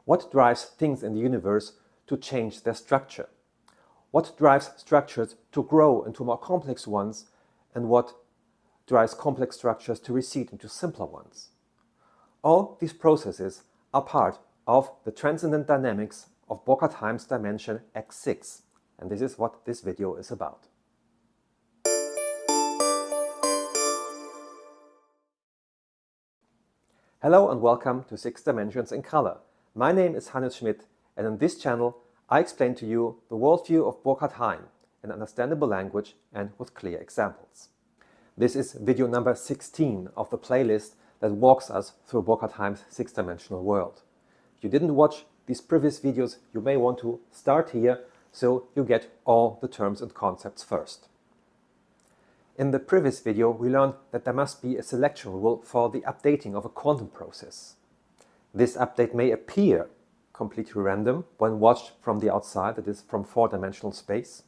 What drives things in the universe to change their structure? What drives structures to grow into more complex ones, and what drives complex structures to recede into simpler ones? All these processes are part of the transcendent dynamics of Burkhard Heim's dimension X6, and this is what this video is about. Hello and welcome to 6 Dimensions in Color. My name is Schmid, and in this channel I explain to you the worldview of Burkhard Heim in understandable language and with clear examples. This is video number 16 of the playlist that walks us through Burkhard Heim's 6-dimensional world. If you didn't watch these previous videos, you may want to start here so you get all the terms and concepts first. In the previous video, we learned that there must be a selection rule for the updating of a quantum process. This update may appear completely random when watched from the outside, that is, from 4-dimensional space.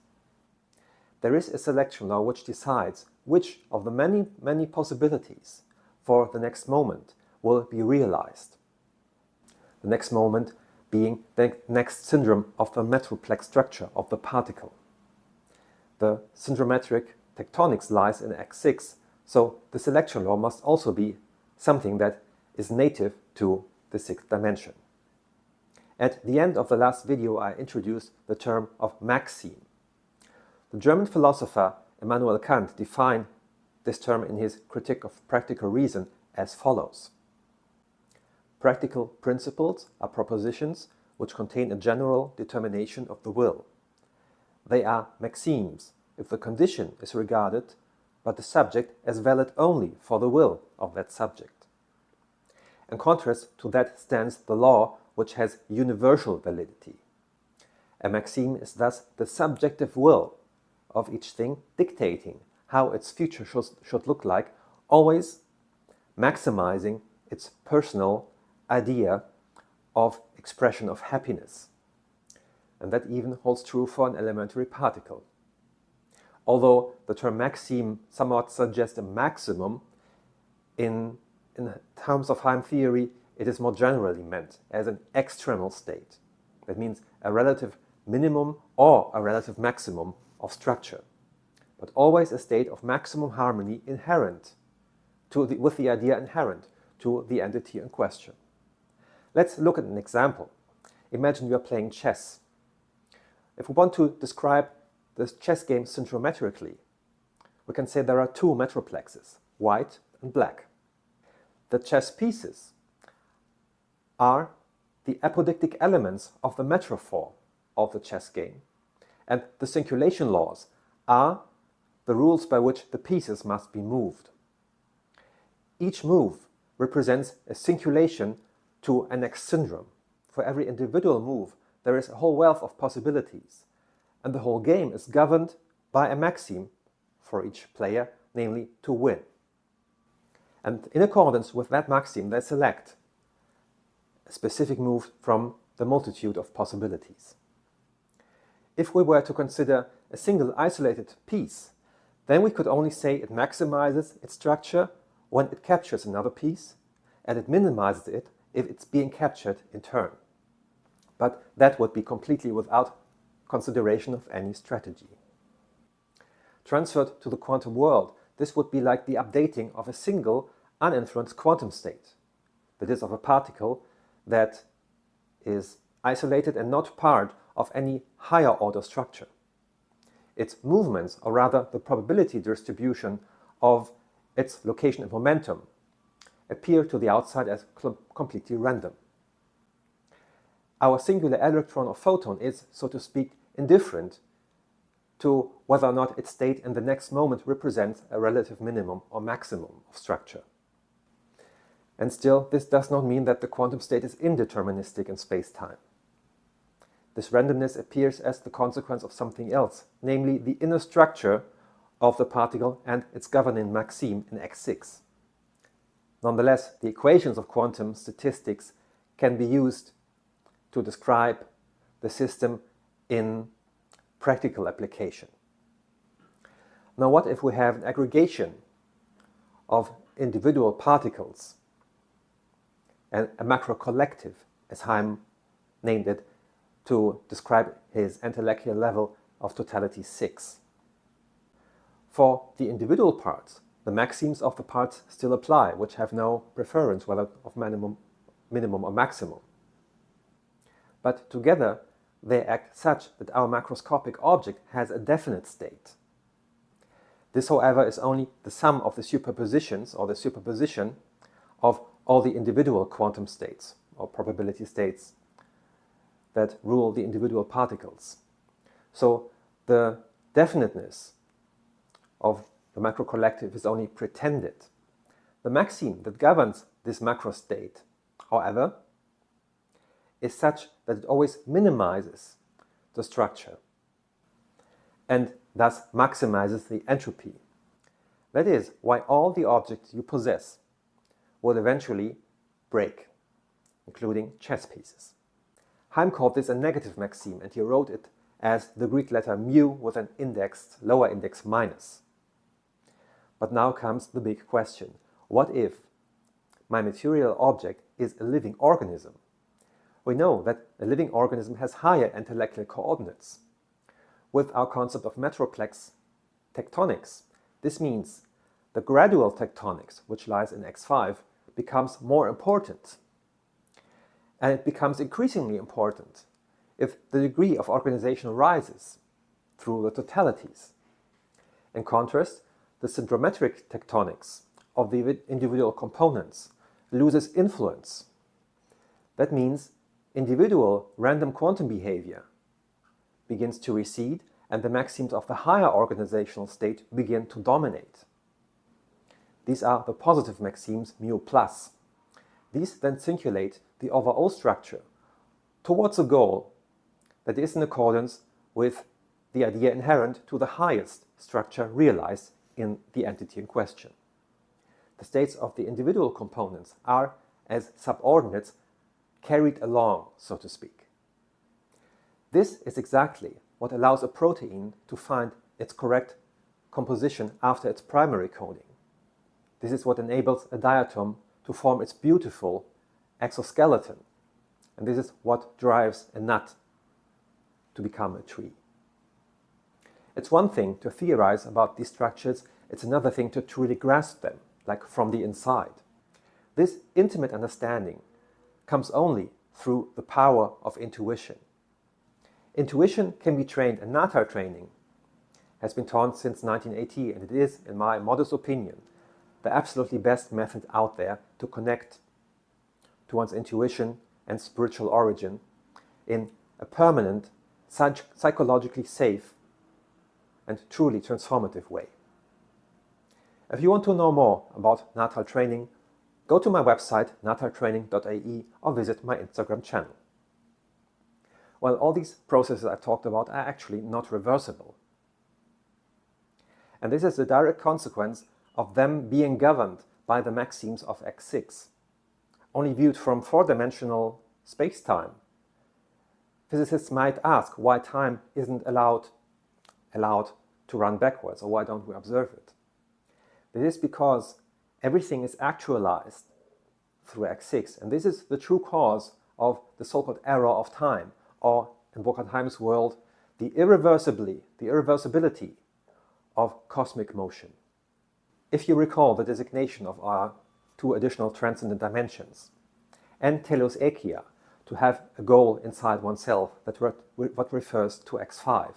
There is a selection law which decides which of the many possibilities for the next moment will be realized. The next moment being the next syndrome of the metroplex structure of the particle. The syndrometric tectonics lies in X6, so the selection law must also be something that is native to the 6th dimension. At the end of the last video, I introduced the term of maxim. The German philosopher Immanuell Kant defined this term in his Critique of Practical Reason as follows. Practical principles are propositions which contain a general determination of the will. They are maxims if the condition is regarded, but the subject as valid only for the will of that subject. In contrast to that stands the law, which has universal validity. A maxim is thus the subjective will of each thing dictating how its future should look like, always maximizing its personal idea of expression of happiness. And that even holds true for an elementary particle. Although the term maxim somewhat suggests a maximum, in terms of Heim theory, it is more generally meant as an extremal state. That means a relative minimum or a relative maximum of structure, but always a state of maximum harmony inherent with the idea inherent to the entity in question. Let's look at an example. Imagine you are playing chess. If we want to describe this chess game syndrometrically, we can say there are 2 metroplexes, white and black. The chess pieces are the apodictic elements of the metrophor of the chess game, and the singulation laws are the rules by which the pieces must be moved. Each move represents a singulation to a next syndrome. For every individual move, there is a whole wealth of possibilities, and the whole game is governed by a maxim for each player, namely to win. And in accordance with that maxim, they select a specific move from the multitude of possibilities. If we were to consider a single isolated piece, then we could only say it maximizes its structure when it captures another piece, and it minimizes it if it's being captured in turn. But that would be completely without consideration of any strategy. Transferred to the quantum world, this would be like the updating of a single uninfluenced quantum state, that is, of a particle that is isolated and not part of any higher order structure. Its movements, or rather the probability distribution of its location and momentum, appear to the outside as completely random. Our singular electron or photon is, so to speak, indifferent to whether or not its state in the next moment represents a relative minimum or maximum of structure. And still, this does not mean that the quantum state is indeterministic in space-time. This randomness appears as the consequence of something else, namely the inner structure of the particle and its governing maxim in X6. Nonetheless, the equations of quantum statistics can be used to describe the system in practical application. Now, what if we have an aggregation of individual particles and a macro collective, as Heim named it to describe his intellectual level of totality 6. For the individual parts, the maxims of the parts still apply, which have no preference whether of minimum or maximum. But together, they act such that our macroscopic object has a definite state. This, however, is only the sum of the superpositions or the superposition of all the individual quantum states or probability states that rule the individual particles. So the definiteness of the macro collective is only pretended. The maxim that governs this macro state, however, is such that it always minimizes the structure and thus maximizes the entropy. That is why all the objects you possess will eventually break, including chess pieces. Heim called this a negative maxim, and he wrote it as the Greek letter mu with an indexed lower index minus. But now comes the big question. What if my material object is a living organism? We know that a living organism has higher intellectual coordinates. With our concept of metroplex tectonics, this means the gradual tectonics, which lies in x5, becomes more important. And it becomes increasingly important if the degree of organization rises through the totalities. In contrast, the syndrometric tectonics of the individual components loses influence. That means individual random quantum behavior begins to recede and the maxims of the higher organizational state begin to dominate. These are the positive maxims mu plus. These then singulate the overall structure towards a goal that is in accordance with the idea inherent to the highest structure realized in the entity in question. The states of the individual components are, as subordinates, carried along, so to speak. This is exactly what allows a protein to find its correct composition after its primary coding. This is what enables a diatom to form its beautiful exoskeleton. And this is what drives a nut to become a tree. It's one thing to theorize about these structures, it's another thing to truly grasp them, like from the inside. This intimate understanding comes only through the power of intuition. Intuition can be trained, and NATHAL training has been taught since 1980, and it is, in my modest opinion, the absolutely best method out there to connect to one's intuition and spiritual origin in a permanent, psychologically safe and truly transformative way. If you want to know more about NATHAL training, go to my website nathaltraining.ae or visit my Instagram channel. Well, all these processes I talked about are actually not reversible. And this is a direct consequence of them being governed by the maxims of x6. Only viewed from four-dimensional space-time, physicists might ask why time isn't allowed to run backwards, or why don't we observe it? This is because everything is actualized through x6, and this is the true cause of the so-called error of time, or in Burkhard Heim's world, the irreversibility of cosmic motion. If you recall the designation of our two additional transcendent dimensions, and teleology, to have a goal inside oneself, that what refers to x5.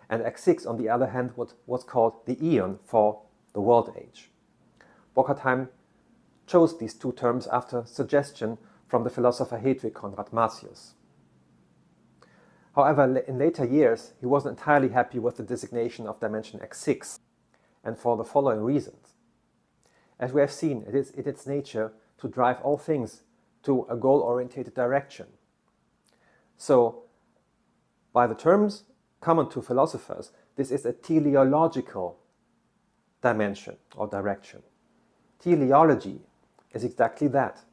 And x6, on the other hand, what's called the eon for the world age. Burkhard Heim chose these two terms after suggestion from the philosopher Hedwig Conrad Martius. However, in later years, he wasn't entirely happy with the designation of dimension x6, and for the following reasons. As we have seen, it is in its nature to drive all things to a goal-oriented direction. So, by the terms common to philosophers, this is a teleological dimension or direction. Teleology is exactly that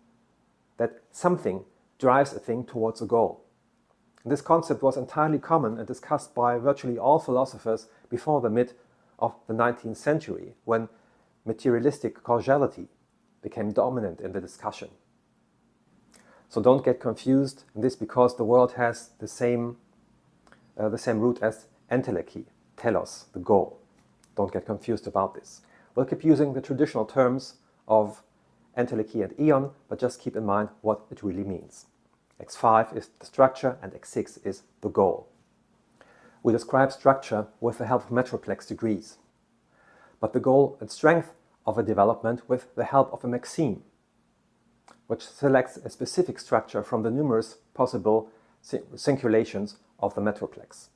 something drives a thing towards a goal. This concept was entirely common and discussed by virtually all philosophers before the mid of the 19th century, when materialistic causality became dominant in the discussion. So don't get confused in this, because the world has the same root as entelechy, telos, the goal. Don't get confused about this. We'll keep using the traditional terms of entelechy and eon, but just keep in mind what it really means. X5 is the structure and X6 is the goal. We describe structure with the help of metroplex degrees, but the goal and strength of a development with the help of a maxim, which selects a specific structure from the numerous possible singulations of the metroplex.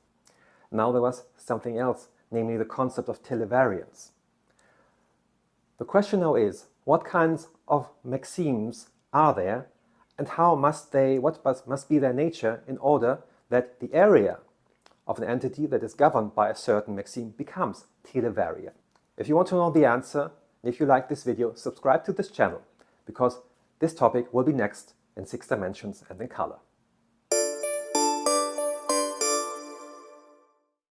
Now there was something else, namely the concept of televariance. The question now is, what kinds of maxims are there, and what must be their nature in order that the area of an entity that is governed by a certain maxim becomes televariant? If you want to know the answer, and if you like this video, subscribe to this channel, because this topic will be next in 6 dimensions and in color.